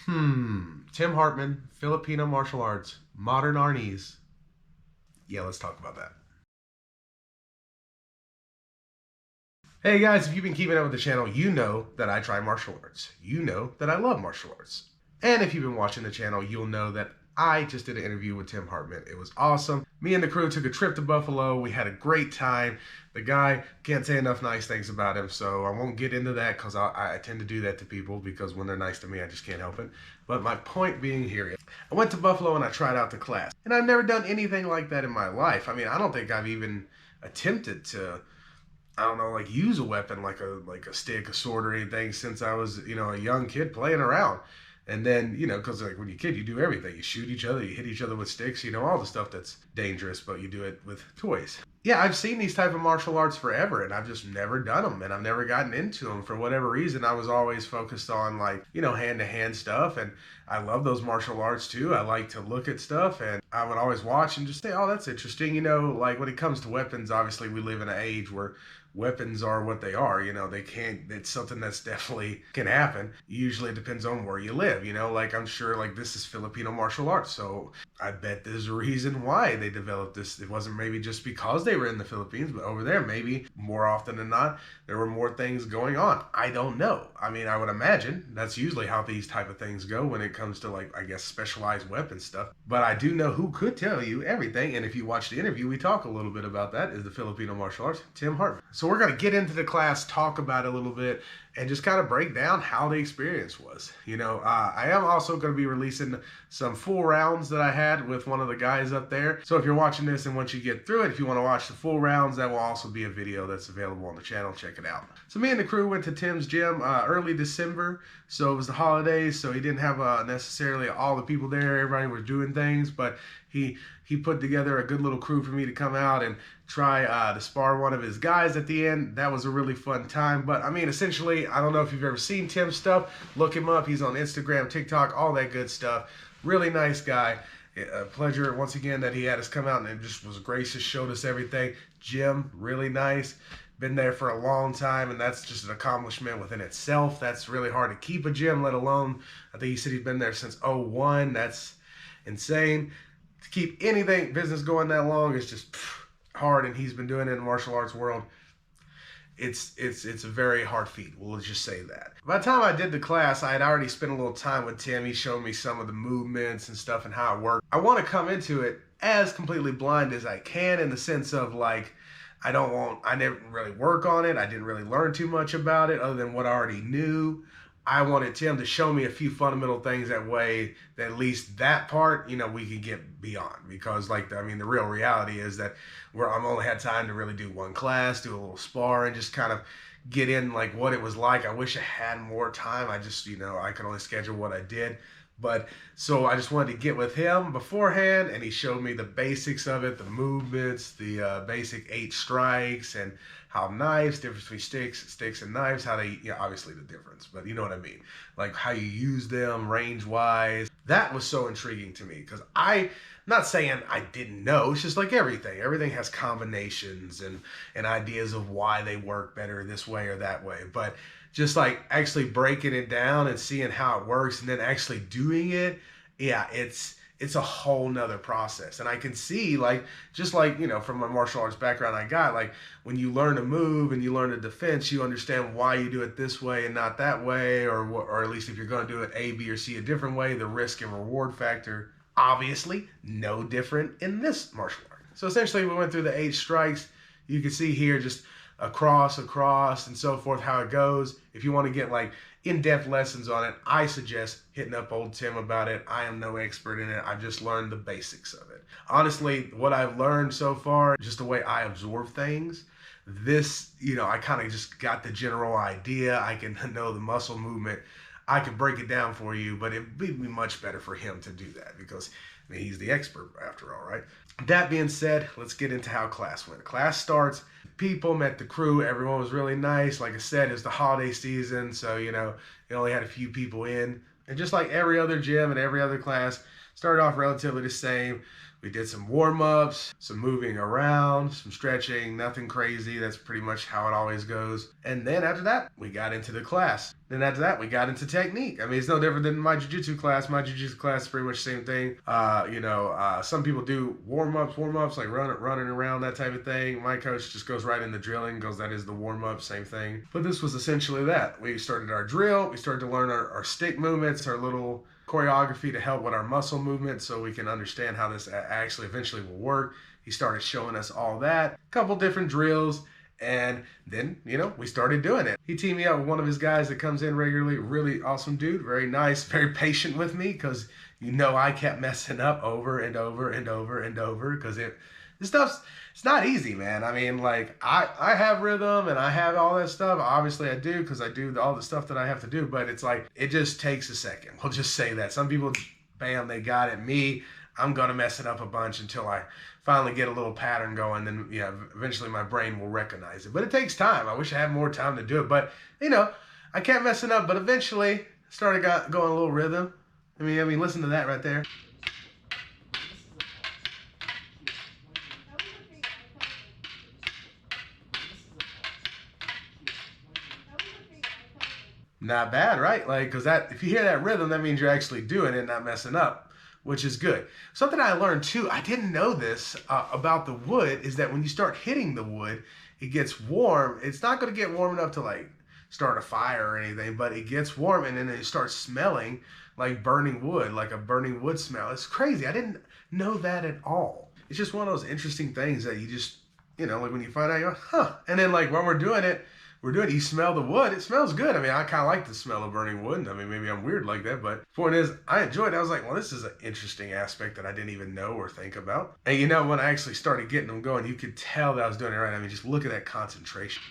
Tim Hartman, Filipino Martial Arts, Modern Arnis. Yeah, let's talk about that. Hey guys, if you've been keeping up with the channel, you know that I try martial arts. You know that I love martial arts. And if you've been watching the channel, you'll know that I just did an interview with Tim Hartman. It was awesome. Me and the crew took a trip to Buffalo. We had a great time. The guy, can't say enough nice things about him, so I won't get into that because I tend to do that to people because when they're nice to me, I just can't help it. But my point being here, I went to Buffalo and I tried out the class. And I've never done anything like that in my life. I mean, I don't think I've even attempted to, I don't know, like use a weapon like a stick, a sword, or anything since I was, a young kid playing around. And then, because like when you're a kid, you do everything. You shoot each other, you hit each other with sticks, all the stuff that's dangerous, but you do it with toys. Yeah, I've seen these type of martial arts forever, and I've just never done them, and I've never gotten into them. For whatever reason, I was always focused on like, hand-to-hand stuff, and I love those martial arts too. I like to look at stuff, and I would always watch and just say, oh, that's interesting. Like when it comes to weapons, obviously we live in an age where weapons are what they are. They can't, it's something that's definitely can happen. Usually it depends on where you live, like I'm sure like this is Filipino martial arts, so I bet there's a reason why they developed this. It wasn't maybe just because they were in the Philippines, but over there maybe more often than not there were more things going on. I don't know. I mean, I would imagine that's usually how these type of things go when it comes to like, I guess, specialized weapon stuff. But I do know who could tell you everything, and if you watch the interview, we talk a little bit about that, is the Filipino martial arts, Tim Hartman. So we're going to get into the class, talk about it a little bit, and just kind of break down how the experience was. I am also going to be releasing some full rounds that I had with one of the guys up there. So if you're watching this and once you get through it, if you want to watch the full rounds, that will also be a video that's available on the channel. Check it out. So me and the crew went to Tim's gym early December. So it was the holidays, so he didn't have necessarily all the people there. Everybody was doing things, but he put together a good little crew for me to come out and try to spar one of his guys at the end. That was a really fun time. But I mean, essentially, I don't know if you've ever seen Tim's stuff. Look him up. He's on Instagram, TikTok, all that good stuff. Really nice guy. A pleasure once again that he had us come out and just was gracious, showed us everything. Gym, really nice. Been there for a long time, and that's just an accomplishment within itself. That's really hard to keep a gym, let alone, I think he said he's been there since '01. That's insane. To keep anything, business going that long is just hard, and he's been doing it in the martial arts world. It's a very hard feat. We'll just say that. By the time I did the class, I had already spent a little time with Tim. He showed me some of the movements and stuff and how it worked. I want to come into it as completely blind as I can, in the sense of like, I didn't really work on it. I didn't really learn too much about it other than what I already knew. I wanted Tim to show me a few fundamental things, that way that at least that part, we could get beyond. Because like, I mean, the real reality is that I've only had time to really do one class, do a little spar, and just kind of get in like what it was like. I wish I had more time. I just, I could only schedule what I did. But so I just wanted to get with him beforehand, and he showed me the basics of it, the movements, the basic 8 strikes, and how knives, difference between sticks and knives, how they, obviously the difference, but you know what I mean, like how you use them range wise. That was so intriguing to me, because I'm not saying I didn't know. It's just like everything has combinations and ideas of why they work better this way or that way. But just like actually breaking it down and seeing how it works and then actually doing it, yeah, it's a whole nother process. And I can see, like, just like, from my martial arts background I got, like when you learn a move and you learn a defense, you understand why you do it this way and not that way, or at least if you're going to do it A, B, or C a different way, the risk and reward factor, obviously no different in this martial art. So essentially we went through the 8 strikes. You can see here just across, and so forth, how it goes. If you want to get like in-depth lessons on it, I suggest hitting up old Tim about it. I am no expert in it. I've just learned the basics of it. Honestly, what I've learned so far, just the way I absorb things, this, I kind of just got the general idea. I can know the muscle movement. I could break it down for you, but it'd be much better for him to do that, because I mean, he's the expert after all, right? That being said, let's get into how class went. Class starts, people met the crew, everyone was really nice. Like I said, it's the holiday season, so you only had a few people in. And just like every other gym and every other class, Started off relatively the same. We did some warm-ups, some moving around, some stretching, nothing crazy. That's pretty much how it always goes. And then after that, we got into the class. Then after that, we got into technique. I mean, it's no different than my jiu-jitsu class. My jiu-jitsu class is pretty much the same thing. Some people do warm-ups, like running around, that type of thing. My coach just goes right into drilling, goes, that is the warm-up, same thing. But this was essentially that. We started our drill. We started to learn our stick movements, our little choreography to help with our muscle movement so we can understand how this actually eventually will work. He started showing us all that, a couple different drills, and then, we started doing it. He teamed me up with one of his guys that comes in regularly, really awesome dude, very nice, very patient with me, because I kept messing up over and over and over and over, because this stuff's, it's not easy, man. I mean, like, I have rhythm and I have all that stuff. Obviously I do, because I do all the stuff that I have to do, but it's like, it just takes a second. We'll just say that. Some people, bam, they got it. Me, I'm going to mess it up a bunch until I finally get a little pattern going. Then, eventually my brain will recognize it. But it takes time. I wish I had more time to do it. But, I kept messing up, but eventually started going a little rhythm. I mean, listen to that right there. Not bad, right? Like, because if you hear that rhythm, that means you're actually doing it, not messing up, which is good. Something I learned too, I didn't know this about the wood, is that when you start hitting the wood, it gets warm. It's not going to get warm enough to like start a fire or anything, but it gets warm and then it starts smelling like burning wood, like a burning wood smell. It's crazy. I didn't know that at all. It's just one of those interesting things that you just, like when you find out, you're like, huh. And then like when we're doing it, you smell the wood. It smells good. I mean, I kind of like the smell of burning wood. I mean, maybe I'm weird like that, but the point is, I enjoyed it. I was like, well, this is an interesting aspect that I didn't even know or think about. And when I actually started getting them going, you could tell that I was doing it right. I mean, just look at that concentration.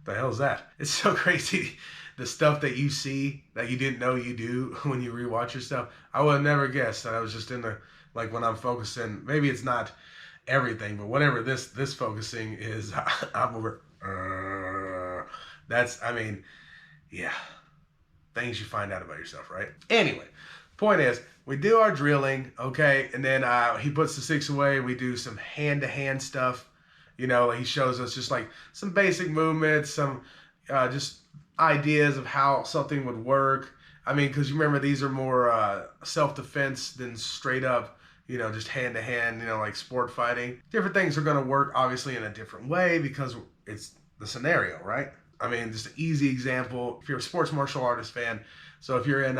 The hell's that? It's so crazy. The stuff that you see that you didn't know you do when you rewatch your stuff. I would have never guessed that I was just in the, like when I'm focusing, maybe it's not everything, but whatever this focusing is, I'm over. Yeah. Things you find out about yourself, right? Anyway, point is, we do our drilling, okay, and then he puts the sticks away. We do some hand-to-hand stuff. He shows us just like some basic movements, some just ideas of how something would work. I mean, because you remember these are more self-defense than straight up, just hand-to-hand, like sport fighting. Different things are going to work, obviously, in a different way because it's the scenario, right? I mean, just an easy example, if you're a sports martial artist fan, so if you're in,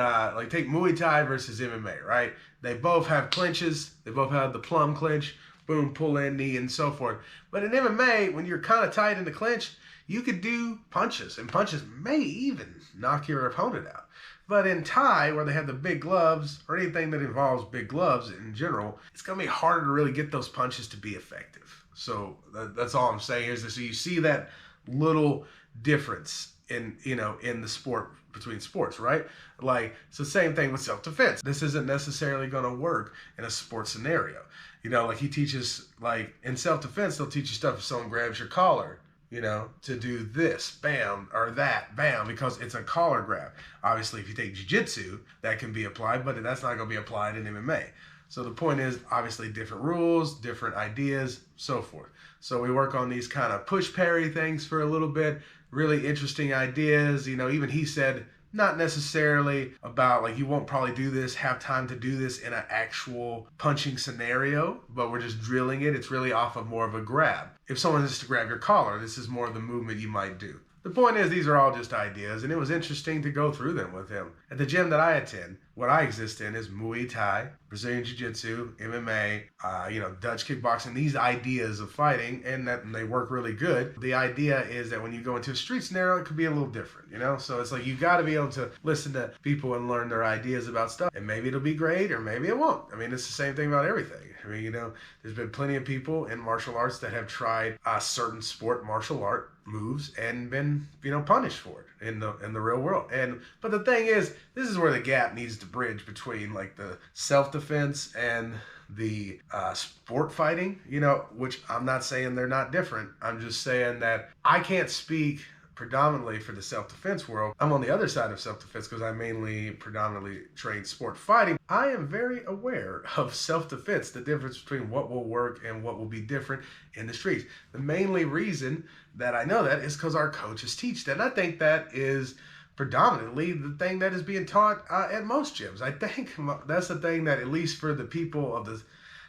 take Muay Thai versus MMA, right? They both have clinches. They both have the plum clinch, boom, pull in, knee, and so forth. But in MMA, when you're kind of tight in the clinch, you could do punches, and punches may even knock your opponent out. But in Thai, where they have the big gloves, or anything that involves big gloves in general, it's going to be harder to really get those punches to be effective. So that's all I'm saying is that, so you see that little difference in the sport, between sports, right? Like, it's the same thing with self-defense. This isn't necessarily going to work in a sports scenario. Like he teaches, like in self-defense, they'll teach you stuff if someone grabs your collar, to do this, bam, or that, bam, because it's a collar grab. Obviously, if you take jiu-jitsu, that can be applied, but that's not going to be applied in MMA. So the point is, obviously, different rules, different ideas, so forth. So we work on these kind of push parry things for a little bit, really interesting ideas. Even he said, not necessarily about like you won't probably have time to do this in an actual punching scenario, but we're just drilling it. It's really off of more of a grab. If someone is to grab your collar, this is more of the movement you might do. The point is, these are all just ideas, and it was interesting to go through them with him. At the gym that I attend, what I exist in is Muay Thai, Brazilian Jiu-Jitsu, MMA, Dutch kickboxing, these ideas of fighting, and they work really good. The idea is that when you go into a street scenario, it could be a little different, So it's like you got to be able to listen to people and learn their ideas about stuff, and maybe it'll be great, or maybe it won't. I mean, it's the same thing about everything. I mean, there's been plenty of people in martial arts that have tried a certain sport martial art moves and been, punished for it in the real world. But the thing is, this is where the gap needs to bridge between like the self-defense and the sport fighting, you know, which I'm not saying they're not different. I'm just saying that I can't speak predominantly for the self-defense world. I'm on the other side of self-defense because I mainly predominantly train sport fighting. I am very aware of self-defense, the difference between what will work and what will be different in the streets. The mainly reason that I know that is because our coaches teach that. And I think that is predominantly the thing that is being taught at most gyms. I think that's the thing that, at least for the people of the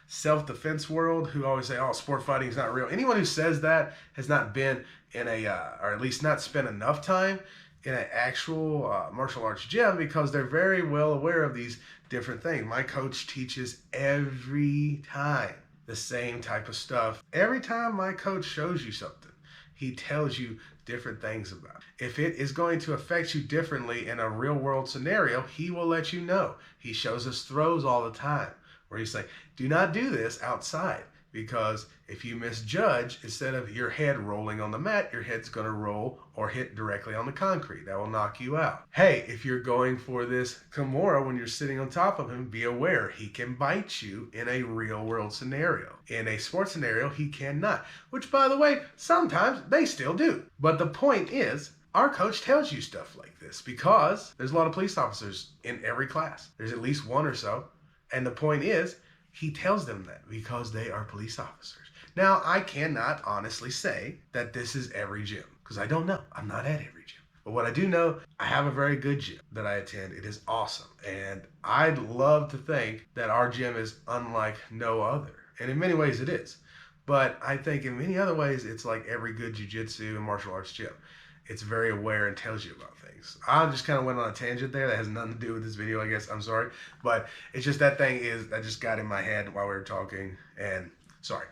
self-defense world who always say, oh, sport fighting is not real. Anyone who says that has not been in a, or at least not spent enough time in an actual martial arts gym, because they're very well aware of these different things. My coach teaches every time the same type of stuff. Every time my coach shows you something, he tells you different things about it. If it is going to affect you differently in a real world scenario, he will let you know. He shows us throws all the time where he's like, do not do this outside, because if you misjudge, instead of your head rolling on the mat, your head's going to roll or hit directly on the concrete. That will knock you out. Hey, if you're going for this Kimura, when you're sitting on top of him, be aware he can bite you in a real world scenario. In a sports scenario, he cannot, which, by the way, sometimes they still do. But the point is, our coach tells you stuff like this because there's a lot of police officers in every class. There's at least one or so. And the point is, he tells them that because they are police officers. Now, I cannot honestly say that this is every gym because I don't know. I'm not at every gym. But what I do know, I have a very good gym that I attend. It is awesome. And I'd love to think that our gym is unlike no other. And in many ways it is. But I think in many other ways, it's like every good jiu-jitsu and martial arts gym. It's very aware and tells you about things. I just kind of went on a tangent there that has nothing to do with this video, I guess. I'm sorry. But it's just that just got in my head while we were talking. And sorry.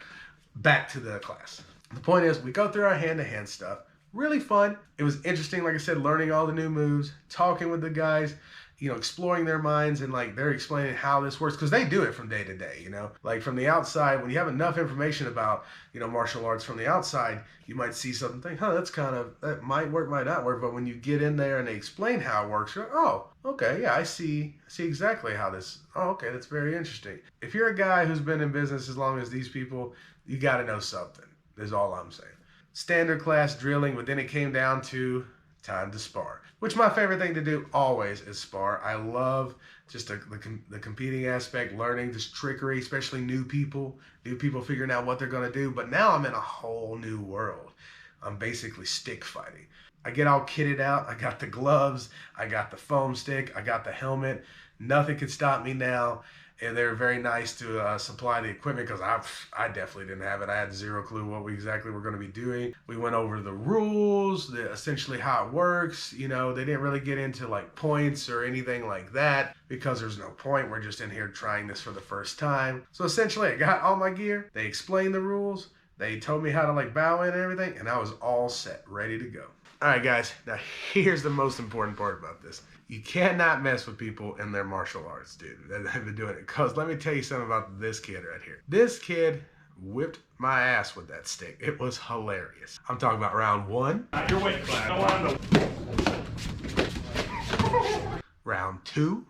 Back to the class. The point is, we go through our hand-to-hand stuff. Really fun. It was interesting, like I said, learning all the new moves, talking with the guys, you know, exploring their minds, and like they're explaining how this works, because they do it from day to day, you know, like from the outside. When you have enough information about, you know, martial arts from the outside, you might see something, think, huh, that might work, might not work. But when you get in there and they explain how it works, you're like, oh, okay, yeah, I see exactly how this, oh, okay, that's very interesting. If you're a guy who's been in business as long as these people, you got to know something, is all I'm saying. Standard class drilling, but then it came down to time to spar, which my favorite thing to do always is spar. I love just the competing aspect, learning this trickery, especially new people figuring out what they're going to do. But now I'm in a whole new world. I'm basically stick fighting. I get all kitted out. I got the gloves. I got the foam stick. I got the helmet. Nothing can stop me now. And they're very nice to supply the equipment, because I definitely didn't have it. I had zero clue what we exactly were going to be doing. We went over the rules, essentially how it works. You know, they didn't really get into like points or anything like that, because there's no point. We're just in here trying this for the first time. So essentially, I got all my gear. They explained the rules. They told me how to like bow in and everything, and I was all set, ready to go. All right, guys, now here's the most important part about this. You cannot mess with people in their martial arts, dude, that have been doing it. Because let me tell you something about this kid right here. This kid whipped my ass with that stick. It was hilarious. I'm talking about round one. Your weight class. Round two.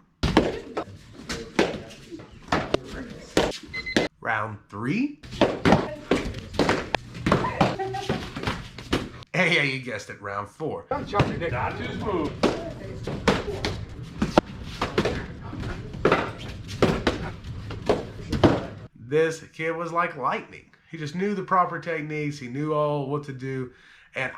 Round three. Hey, yeah, you guessed it, round four. Don't jump your dick. Not too smooth. This kid was like lightning. He just knew the proper techniques. He knew all what to do. And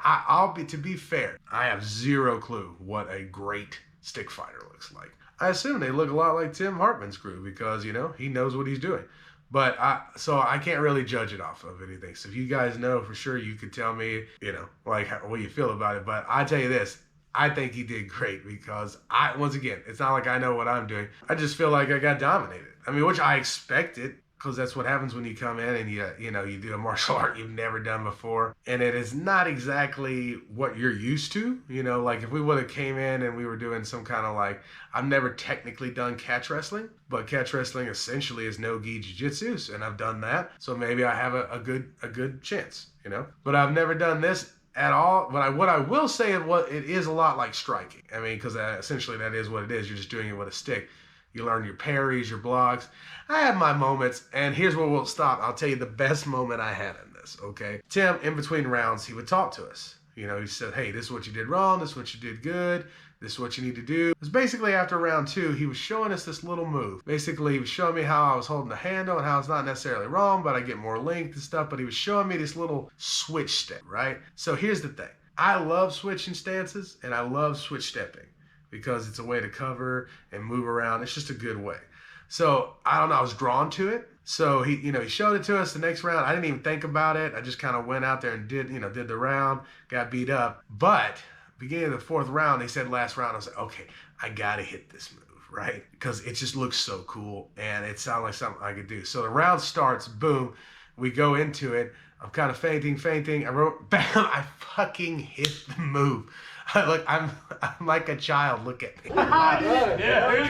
to be fair, I have zero clue what a great stick fighter looks like. I assume they look a lot like Tim Hartman's crew, because, you know, he knows what he's doing. But so I can't really judge it off of anything. So if you guys know for sure, you could tell me, you know, like what you feel about it. But I tell you this, I think he did great, because once again, it's not like I know what I'm doing. I just feel like I got dominated. I mean, which I expected, because that's what happens when you come in and you do a martial art you've never done before, and it is not exactly what you're used to. You know, like if we would have came in and we were doing some kind of like, I've never technically done catch wrestling, but catch wrestling essentially is no-gi jiu-jitsu, and I've done that, so maybe I have a good chance, you know. But I've never done this at all. But what I will say is, it is a lot like striking. I mean, because essentially that is what it is. You're just doing it with a stick. You learn your parries, your blocks. I had my moments, and here's where we'll stop. I'll tell you the best moment I had in this, okay? Tim, in between rounds, he would talk to us. You know, he said, hey, this is what you did wrong, this is what you did good, this is what you need to do. It was basically after round 2, he was showing us this little move. Basically, he was showing me how I was holding the handle and how it's not necessarily wrong, but I get more length and stuff, but he was showing me this little switch step, right? So here's the thing. I love switching stances, and I love switch stepping because it's a way to cover and move around. It's just a good way. So I don't know, I was drawn to it. So he showed it to us the next round. I didn't even think about it. I just kind of went out there and did the round, got beat up. But beginning of the 4th round, they said last round, I was like, okay, I gotta hit this move, right? Because it just looks so cool and it sounded like something I could do. So the round starts, boom, we go into it. I'm kind of fainting. I wrote, bam, I fucking hit the move. I'm like a child. Look at me. Yeah,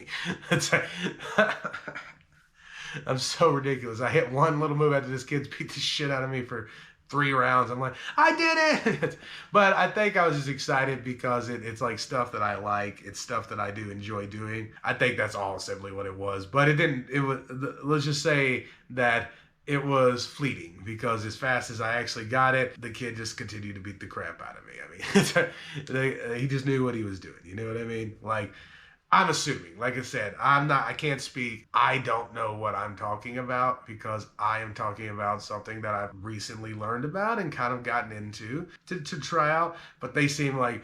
I'm so ridiculous. I hit one little move after this kid's beat the shit out of me for 3 rounds. I'm like, I did it. But I think I was just excited because it's like stuff that I like. It's stuff that I do enjoy doing. I think that's all simply what it was. But let's just say that it was fleeting because as fast as I actually got it, the kid just continued to beat the crap out of me. I mean, he just knew what he was doing. You know what I mean? Like, I'm assuming, like I said, I can't speak. I don't know what I'm talking about because I am talking about something that I've recently learned about and kind of gotten into to try out, but they seem like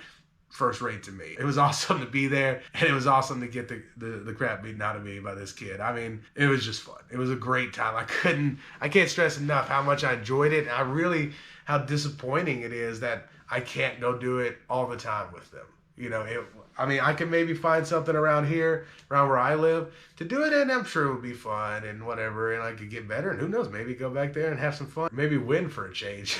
first rate to me. It was awesome to be there, and it was awesome to get the crap beaten out of me by this kid. I mean, it was just fun. It was a great time. I can't stress enough how much I enjoyed it, and how disappointing it is that I can't go do it all the time with them. You know, I can maybe find something around here, around where I live, to do it, and I'm sure it would be fun and whatever, and I could get better, and who knows, maybe go back there and have some fun, maybe win for a change.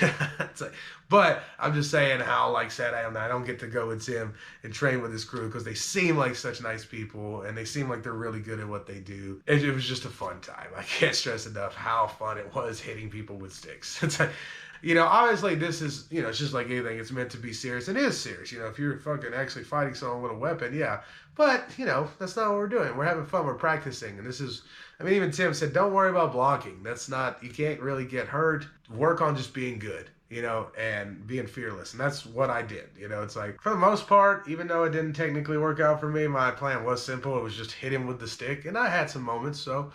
But I'm just saying how sad I am that I don't get to go with Tim and train with his crew because they seem like such nice people, and they seem like they're really good at what they do. It was just a fun time. I can't stress enough how fun it was hitting people with sticks. It's like, obviously this is, it's just like anything. It's meant to be serious. It is serious. If you're fucking actually fighting someone with a weapon, yeah. But, that's not what we're doing. We're having fun. We're practicing. And this is, even Tim said, don't worry about blocking. You can't really get hurt. Work on just being good, and being fearless. And that's what I did. It's like, for the most part, even though it didn't technically work out for me, my plan was simple. It was just hit him with the stick. And I had some moments, so,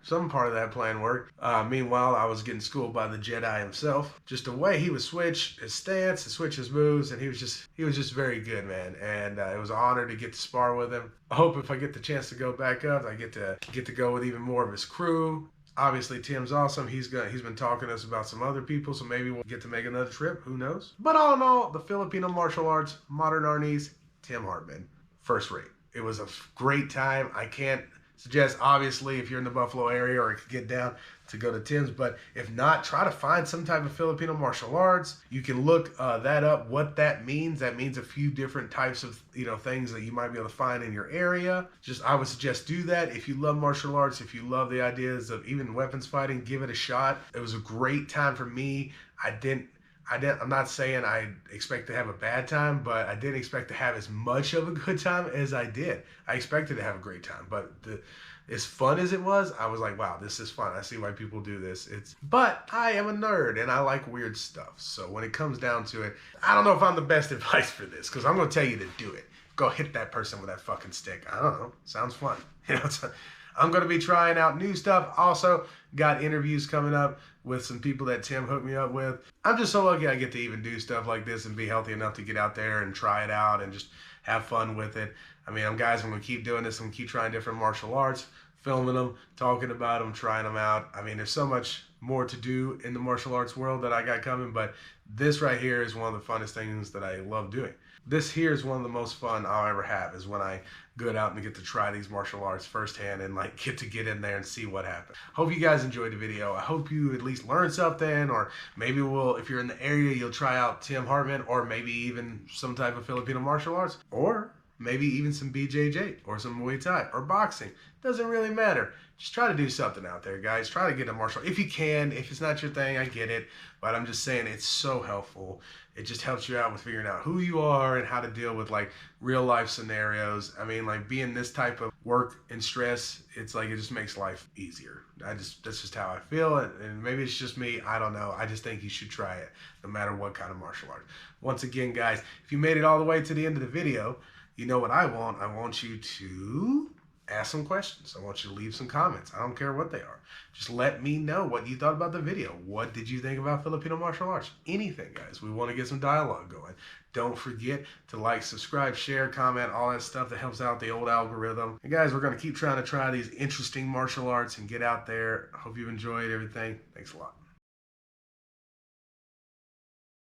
some part of that plan worked. Meanwhile, I was getting schooled by the Jedi himself. Just the way he would switch his stance, to switch his moves, and he was just very good, man. And it was an honor to get to spar with him. I hope if I get the chance to go back up, I get to go with even more of his crew. Obviously, Tim's awesome. He's been talking to us about some other people, so maybe we'll get to make another trip. Who knows? But all in all, the Filipino Martial Arts, Modern Arnis, Tim Hartman, first rate. It was a great time. I can't suggest, obviously, if you're in the Buffalo area or could get down, to go to Tim's, but if not, try to find some type of Filipino martial arts. You can look that up, what that means. That means a few different types of things that you might be able to find in your area. I would suggest do that. If you love martial arts, if you love the ideas of even weapons fighting, give it a shot. It was a great time for me. I'm not saying I expect to have a bad time, but I didn't expect to have as much of a good time as I did. I expected to have a great time, but as fun as it was, I was like, wow, this is fun. I see why people do this. But I am a nerd and I like weird stuff. So when it comes down to it, I don't know if I'm the best advice for this because I'm going to tell you to do it. Go hit that person with that fucking stick. I don't know. Sounds fun. I'm going to be trying out new stuff. Also, got interviews coming up with some people that Tim hooked me up with. I'm just so lucky I get to even do stuff like this and be healthy enough to get out there and try it out and just have fun with it. I'm going to keep doing this. I'm going to keep trying different martial arts, filming them, talking about them, trying them out. There's so much more to do in the martial arts world that I got coming, but this right here is one of the funnest things that I love doing. This here is one of the most fun I'll ever have, is when I go out and get to try these martial arts firsthand and get in there and see what happens. Hope you guys enjoyed the video. I hope you at least learned something, or maybe if you're in the area, you'll try out Tim Hartman, or maybe even some type of Filipino martial arts, or maybe even some BJJ or some Muay Thai or boxing. Doesn't really matter. Just try to do something out there, guys. Try to get a martial art if you can. If it's not your thing, I get it. But I'm just saying it's so helpful. It just helps you out with figuring out who you are and how to deal with like real life scenarios. I mean, like being this type of work and stress, it's like it just makes life easier. That's just how I feel. And maybe it's just me. I don't know. I just think you should try it no matter what kind of martial art. Once again, guys, if you made it all the way to the end of the video, you know what I want. I want you to ask some questions. I want you to leave some comments. I don't care what they are. Just let me know what you thought about the video. What did you think about Filipino martial arts? Anything, guys. We want to get some dialogue going. Don't forget to like, subscribe, share, comment, all that stuff that helps out the old algorithm. And guys, we're going to keep trying to try these interesting martial arts and get out there. I hope you've enjoyed everything. Thanks a lot.